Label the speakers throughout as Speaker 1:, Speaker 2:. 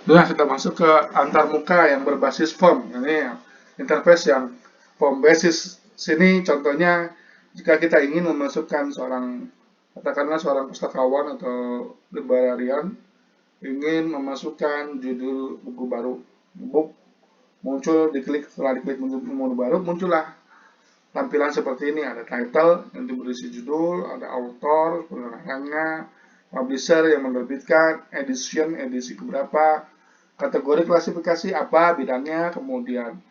Speaker 1: Nah, kita masuk ke antarmuka yang berbasis form. Ini interface yang form basis. Sini contohnya jika kita ingin memasukkan seorang, katakanlah seorang pustakawan atau librarian ingin memasukkan judul buku baru, book, muncul diklik, setelah diklik menu baru muncullah tampilan seperti ini. Ada title yang berisi judul, ada author, penerangannya, publisher yang menerbitkan, edition, edisi keberapa, kategori klasifikasi apa, bidangnya, kemudian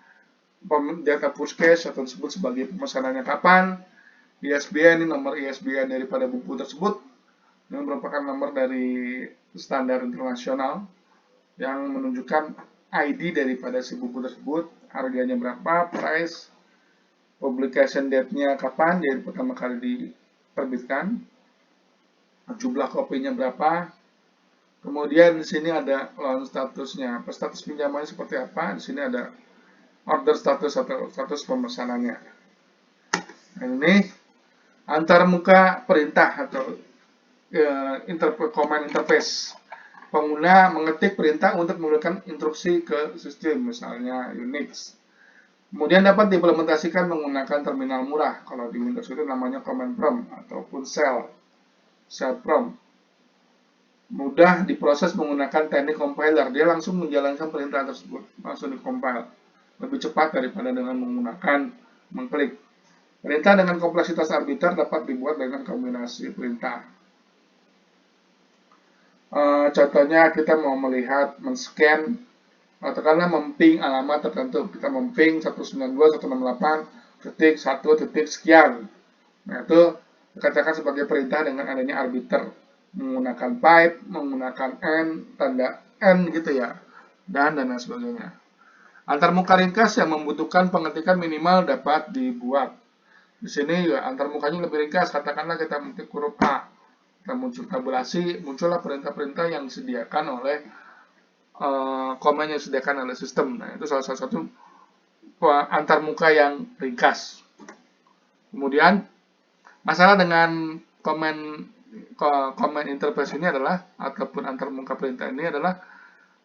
Speaker 1: data pushcase atau disebut sebagai pemesanannya kapan, ISBN, ini nomor ISBN daripada buku tersebut, yang merupakan nomor dari standar internasional yang menunjukkan ID daripada si buku tersebut, harganya berapa, price, publication date-nya kapan dia pertama kali diterbitkan, jumlah kopinya berapa. Kemudian di sini ada loan statusnya, status pinjamannya seperti apa. Di sini ada order status atau status pemesanannya. Nah, ini antarmuka perintah atau command interface. Pengguna mengetik perintah untuk menggunakan instruksi ke sistem, misalnya Unix. Kemudian dapat diimplementasikan menggunakan terminal murah. Kalau di Windows itu namanya command prompt ataupun shell prompt. Mudah diproses menggunakan teknik compiler. Dia langsung menjalankan perintah tersebut, langsung dikompil. Lebih cepat daripada dengan menggunakan mengklik. Perintah dengan kompleksitas arbiter dapat dibuat dengan kombinasi perintah. Contohnya kita mau melihat, men-scan, katakanlah memping alamat tertentu. Kita memping 192.168.1. Sekian. Nah, itu dikatakan sebagai perintah dengan adanya arbiter. Menggunakan pipe, menggunakan n, tanda n gitu ya. Dan lain sebagainya. Antarmuka ringkas yang membutuhkan pengetikan minimal dapat dibuat. Di sini juga antarmukanya lebih ringkas. Katakanlah kita mengetik huruf A. Kita muncul tabulasi, muncullah perintah-perintah yang disediakan oleh komen yang disediakan oleh sistem. Nah, itu salah satu antarmuka yang ringkas. Kemudian masalah dengan komen interface ini adalah, ataupun antarmuka perintah ini adalah,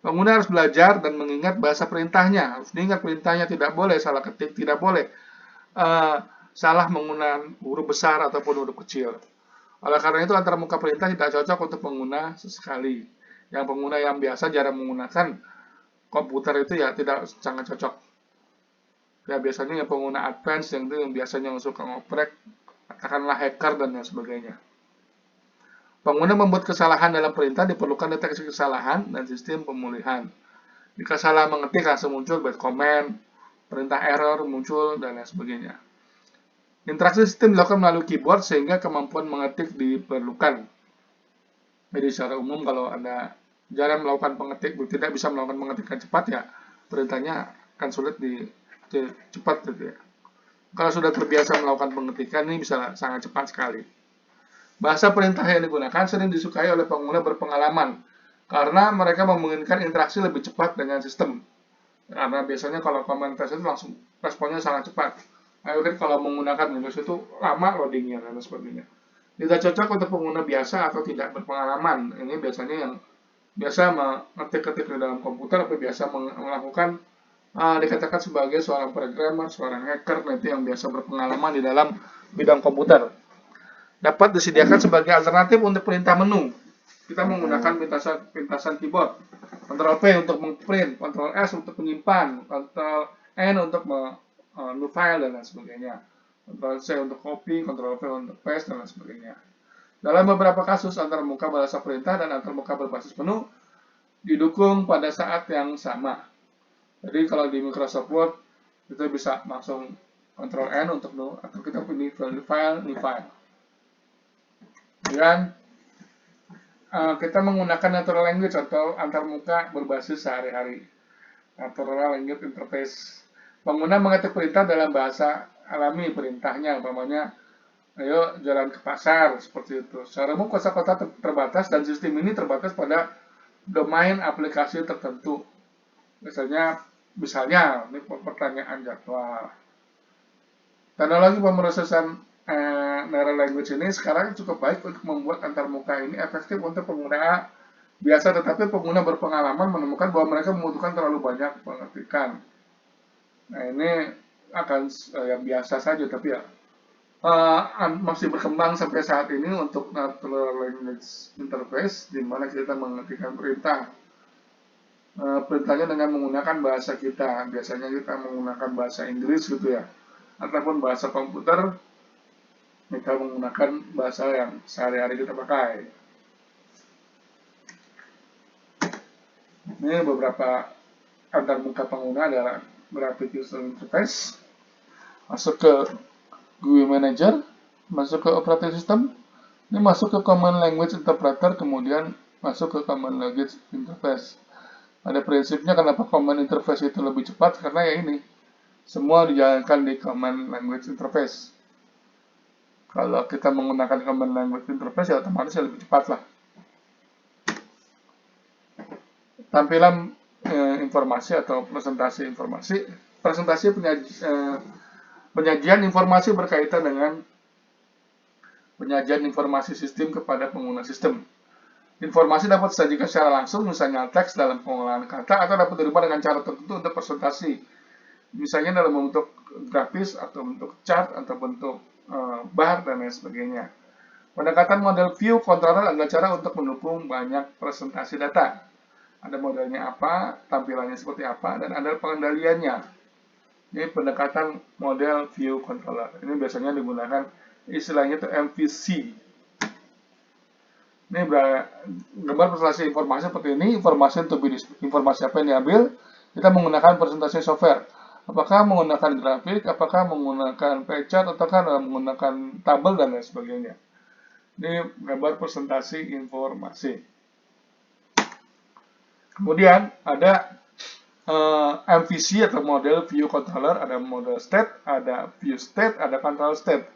Speaker 1: pengguna harus belajar dan mengingat bahasa perintahnya. Harus diingat perintahnya, tidak boleh salah ketik, tidak boleh salah menggunakan huruf besar ataupun huruf kecil. Oleh karena itu antarmuka perintah tidak cocok untuk pengguna sesekali. Yang pengguna yang biasa jarang menggunakan komputer itu ya tidak sangat cocok. Ya biasanya yang pengguna advance yang itu yang biasanya suka ngoprek, katakanlah hacker dan lain sebagainya. Pengguna membuat kesalahan dalam perintah diperlukan deteksi kesalahan dan sistem pemulihan. Jika salah mengetik langsung muncul bad comment, perintah error muncul dan lain sebagainya. Interaksi sistem dilakukan melalui keyboard sehingga kemampuan mengetik diperlukan. Jadi secara umum kalau Anda jarang melakukan pengetik, tidak bisa melakukan pengetikan cepat ya, perintahnya akan sulit cepat gitu ya. Kalau sudah terbiasa melakukan pengetikan ini bisa sangat cepat sekali. Bahasa perintah yang digunakan sering disukai oleh pengguna berpengalaman karena mereka memungkinkan interaksi lebih cepat dengan sistem. Karena biasanya kalau command test itu langsung responnya sangat cepat. Ayo kan kalau menggunakan Windows itu lama loadingnya dan sebagainya. Tidak cocok untuk pengguna biasa atau tidak berpengalaman. Ini biasanya yang biasa mengetik-ketik di dalam komputer atau biasa melakukan dikatakan sebagai seorang programmer, seorang hacker, nanti yang biasa berpengalaman di dalam bidang komputer. Dapat disediakan sebagai alternatif untuk perintah menu. Kita menggunakan pintasan keyboard. Ctrl P untuk mengprint, Ctrl S untuk menyimpan, Ctrl N untuk new file dan lain sebagainya. Ctrl C untuk copy, Ctrl V untuk paste dan lain sebagainya. Dalam beberapa kasus antarmuka bahasa perintah dan antarmuka berbasis menu didukung pada saat yang sama. Jadi kalau di Microsoft Word kita bisa langsung Ctrl N untuk new atau kita pilih file, new file. Dan kita menggunakan natural language atau antarmuka berbasis sehari-hari. Natural language interface. Pengguna mengetik perintah dalam bahasa alami perintahnya, umpamanya ayo jalan ke pasar, seperti itu. Secara umum kosakata terbatas dan sistem ini terbatas pada domain aplikasi tertentu. Misalnya ini pertanyaan jadwal. Teknologi pemrosesan neural language ini sekarang cukup baik untuk membuat antarmuka ini efektif untuk pengguna Biasa, tetapi pengguna berpengalaman menemukan bahwa mereka membutuhkan terlalu banyak pengetikan. Nah, ini akan yang biasa saja, tapi ya masih berkembang sampai saat ini untuk natural language interface, di mana kita mengetikkan perintah. Perintahnya dengan menggunakan bahasa kita. Biasanya kita menggunakan bahasa Inggris gitu ya, ataupun bahasa komputer, kita menggunakan bahasa yang sehari-hari kita pakai. Ini beberapa antarmuka pengguna adalah graphic user interface, masuk ke GUI manager, masuk ke operating system, ini masuk ke command language interpreter, kemudian masuk ke command language interface. Ada prinsipnya kenapa command interface itu lebih cepat, karena ya ini, semua dijalankan di command language interface. Kalau kita menggunakan command language interface ya otomatis ya lebih cepat lah. Tampilan informasi atau presentasi informasi. Presentasi penyajian informasi berkaitan dengan penyajian informasi sistem kepada pengguna sistem. Informasi dapat disajikan secara langsung, misalnya teks dalam pengolahan kata, atau dapat dirubah dengan cara tertentu untuk presentasi. Misalnya dalam bentuk grafis, atau bentuk chart, atau bentuk bar, dan lain sebagainya. Pendekatan model view controller adalah cara untuk mendukung banyak presentasi data. Ada modelnya apa, tampilannya seperti apa, dan ada pengendaliannya. Ini pendekatan model view controller. Ini biasanya digunakan istilahnya itu MVC. Ini gambar presentasi informasi seperti ini, informasi apa yang diambil, kita menggunakan presentasi software. Apakah menggunakan grafik, apakah menggunakan pie chart, ataukah menggunakan tabel, dan lain sebagainya. Ini gambar presentasi informasi. Kemudian ada MVC atau model view controller, ada model state, ada view state, ada control state.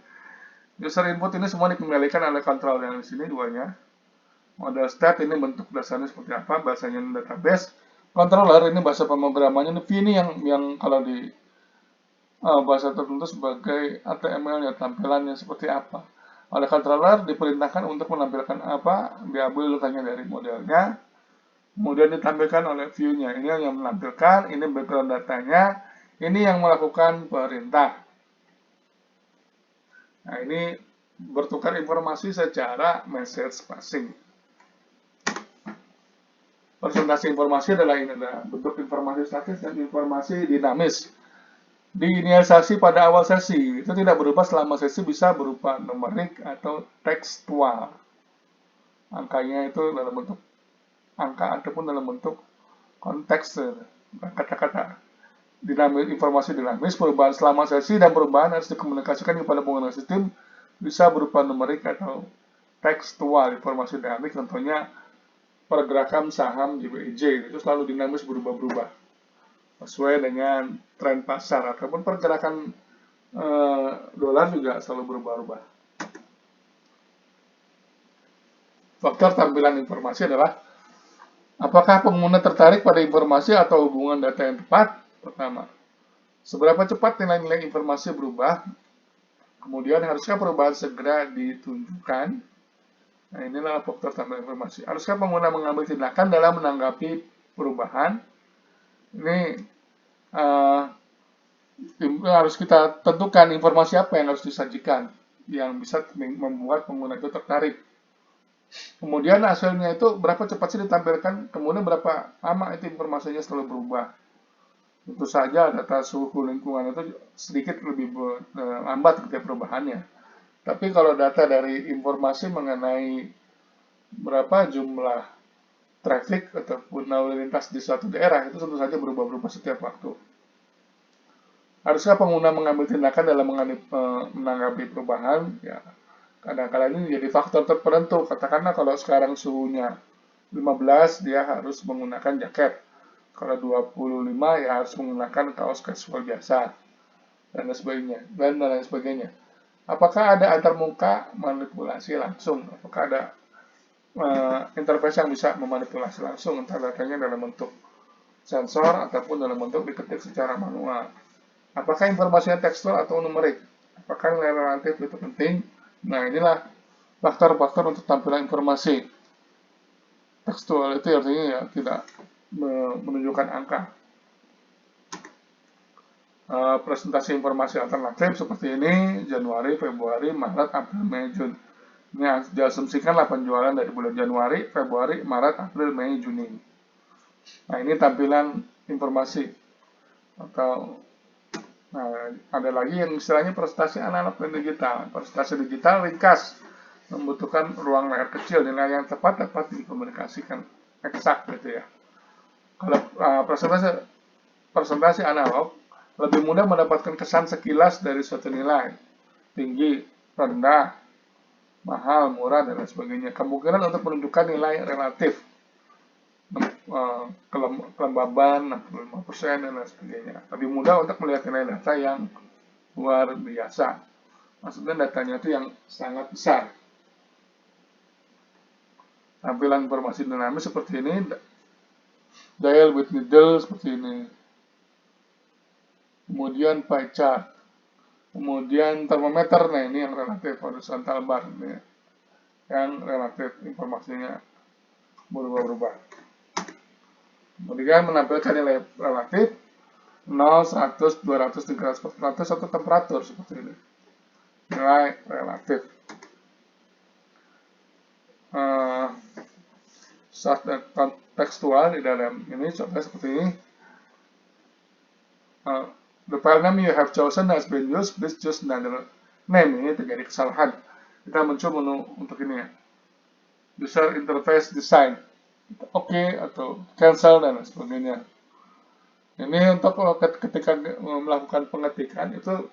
Speaker 1: User input ini semua dikendalikan oleh control yang di sini duanya. Model state ini bentuk dasarnya seperti apa, bahasanya database. Controller ini bahasa pemrogramannya, ini V ini yang kalau di bahasa tertentu sebagai HTML-nya, tampilannya seperti apa. Oleh controller diperintahkan untuk menampilkan apa, diambil datanya dari modelnya, kemudian ditampilkan oleh view-nya. Ini yang menampilkan, ini background datanya, ini yang melakukan perintah. Nah, ini bertukar informasi secara message passing. Presentasi informasi adalah ini adalah bentuk informasi statis dan informasi dinamis. Diinisiasi pada awal sesi, itu tidak berubah selama sesi bisa berupa numerik atau tekstual. Angkanya itu dalam bentuk angka ataupun dalam bentuk konteks kata-kata. Informasi dinamis, perubahan selama sesi dan perubahan harus dikomunikasikan kepada pengguna sistem, bisa berupa numerik atau tekstual. Informasi dinamik contohnya pergerakan saham JBIJ itu selalu dinamis, berubah-berubah sesuai dengan tren pasar, ataupun pergerakan dolar juga selalu berubah-ubah. Faktor tampilan informasi adalah apakah pengguna tertarik pada informasi atau hubungan data yang tepat. Pertama, seberapa cepat nilai-nilai informasi berubah. Kemudian, haruskah perubahan segera ditunjukkan. Nah, inilah faktor tampilan informasi. Haruskah pengguna mengambil tindakan dalam menanggapi perubahan. Ini harus kita tentukan informasi apa yang harus disajikan yang bisa membuat pengguna itu tertarik. Kemudian hasilnya itu berapa cepat sih ditampilkan, kemudian berapa lama itu informasinya selalu berubah. Tentu saja data suhu lingkungan itu sedikit lebih lambat ketika perubahannya. Tapi kalau data dari informasi mengenai berapa jumlah traffic ataupun lalu lintas di suatu daerah, itu tentu saja berubah-ubah setiap waktu. Haruskah pengguna mengambil tindakan dalam menanggapi perubahan? Ya, kadang-kadang ini menjadi faktor tertentu. Katakanlah kalau sekarang suhunya 15, dia harus menggunakan jaket. Kalau 25, ya harus menggunakan kaos casual biasa. Dan lain sebagainya. Apakah ada antarmuka manipulasi langsung? Apakah ada interface yang bisa memanipulasi langsung entah datanya dalam bentuk sensor ataupun dalam bentuk diketik secara manual? Apakah informasinya tekstual atau numerik? Apakah nilai relatif itu penting? Nah, inilah faktor-faktor untuk tampilan informasi. tekstual itu artinya ya tidak menunjukkan angka. Presentasi informasi alternatif seperti ini, Januari, Februari, Maret, April, Mei, Juni. Ini diasumsikanlah penjualan dari bulan Januari, Februari, Maret, April, Mei, Juni. Nah, ini tampilan informasi. Atau ada lagi yang istilahnya presentasi analog dan digital. Presentasi digital ringkas, membutuhkan ruang layar kecil, nilai yang tepat dapat dikomunikasikan eksak gitu ya. Kalau presentasi analog lebih mudah mendapatkan kesan sekilas dari suatu nilai, tinggi, rendah, mahal, murah, dan lain sebagainya. Kemungkinan untuk menunjukkan nilai relatif, kelembaban 65% dan lain sebagainya. Lebih mudah untuk melihat nilai data yang luar biasa. Maksudnya datanya itu yang sangat besar. Tampilan informasi dinamis seperti ini, dial with needle seperti ini. Kemudian pie chart, kemudian termometer, nah ini yang relatif, horizontal bar, ini yang relatif informasinya berubah-ubah. Kemudian menampilkan nilai relatif 0, 100, 200, 300, 400, atau temperatur seperti ini. Nilai relatif. Tekstual di dalam ini contohnya seperti ini. The file name you have chosen has been used. Please choose another name. Ini terjadi kesalahan. Kita mencoba menu untuk ini ya. User interface design. Oke atau cancel dan sebagainya. Ini untuk ketika melakukan pengetikan itu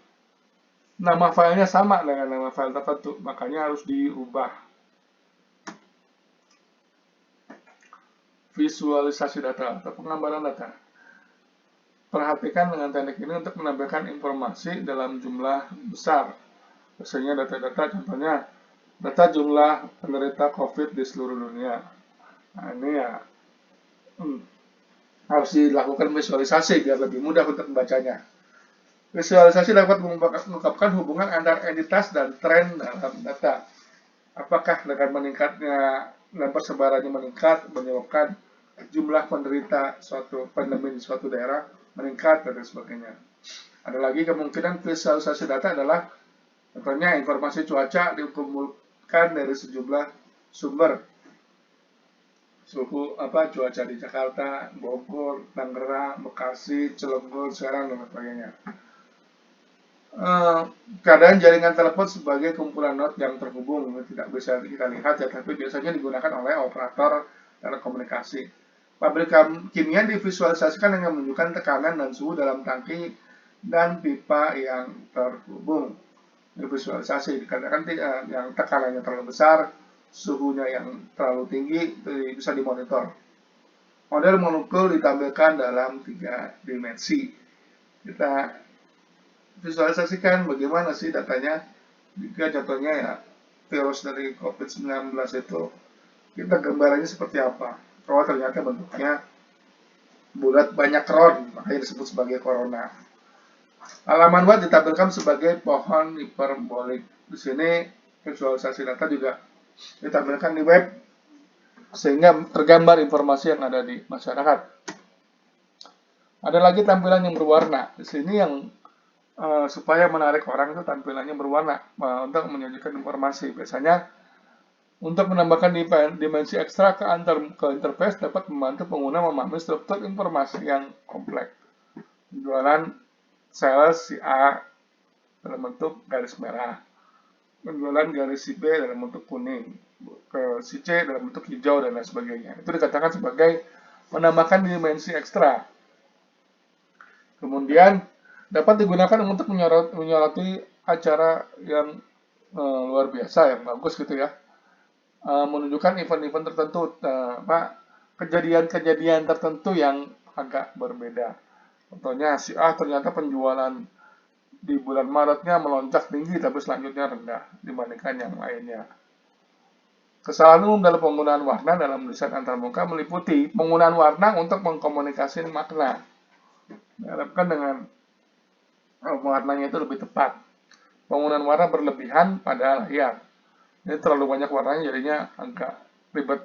Speaker 1: nama filenya sama dengan nama file tertentu, makanya harus diubah. Visualisasi data atau penggambaran data. Perhatikan dengan teknik ini untuk menampilkan informasi dalam jumlah besar. Biasanya data-data, contohnya data jumlah penderita COVID di seluruh dunia. Nah, ini ya harus dilakukan visualisasi biar lebih mudah untuk membacanya. Visualisasi dapat mengungkapkan hubungan antar entitas dan tren dalam data. Apakah dengan meningkatnya dan persebarannya meningkat menyebabkan jumlah penderita suatu pandemi di suatu daerah meningkat dan sebagainya. Ada lagi kemungkinan visualisasi data adalah contohnya informasi cuaca dikumpulkan dari sejumlah sumber. Suhu cuaca di Jakarta, Bogor, Tangerang, Bekasi, Cilegon, Serang dan sebagainya. Keadaan jaringan telepon sebagai kumpulan not yang terhubung tidak bisa kita lihat ya, tapi biasanya digunakan oleh operator telekomunikasi. Pabrik kimia divisualisasikan dengan menunjukkan tekanan dan suhu dalam tangki dan pipa yang terhubung. Divisualisasi dikatakan yang tekanannya terlalu besar, suhunya yang terlalu tinggi, itu bisa dimonitor. Model molekul ditampilkan dalam 3 dimensi. Kita visualisasikan bagaimana sih datanya. Jika contohnya ya virus dari COVID-19 itu, kita gambarannya seperti apa. Oh, ternyata bentuknya bulat banyak ron, makanya disebut sebagai corona. Halaman web ditampilkan sebagai pohon hiperbolik. Di sini visualisasi data juga ditampilkan di web sehingga tergambar informasi yang ada di masyarakat. Ada lagi tampilan yang berwarna. Di sini yang supaya menarik orang itu tampilannya berwarna untuk menyajikan informasi. Biasanya untuk menambahkan dimensi ekstra ke interface dapat membantu pengguna memahami struktur informasi yang kompleks. Penjualan sales si A dalam bentuk garis merah, penjualan garis si B dalam bentuk kuning, ke si C dalam bentuk hijau dan lain sebagainya. Itu dikatakan sebagai menambahkan dimensi ekstra. Kemudian dapat digunakan untuk menyoroti acara yang luar biasa, yang bagus gitu ya. Menunjukkan event-event tertentu, kejadian-kejadian tertentu yang agak berbeda. Contohnya si A ternyata penjualan di bulan Maretnya melonjak tinggi tapi selanjutnya rendah dibandingkan yang lainnya. Kesalahan umum dalam penggunaan warna dalam desain antarmuka meliputi penggunaan warna untuk mengkomunikasikan makna. Diharapkan dengan warnanya itu lebih tepat. Penggunaan warna berlebihan pada layar. Ini terlalu banyak warnanya jadinya agak ribet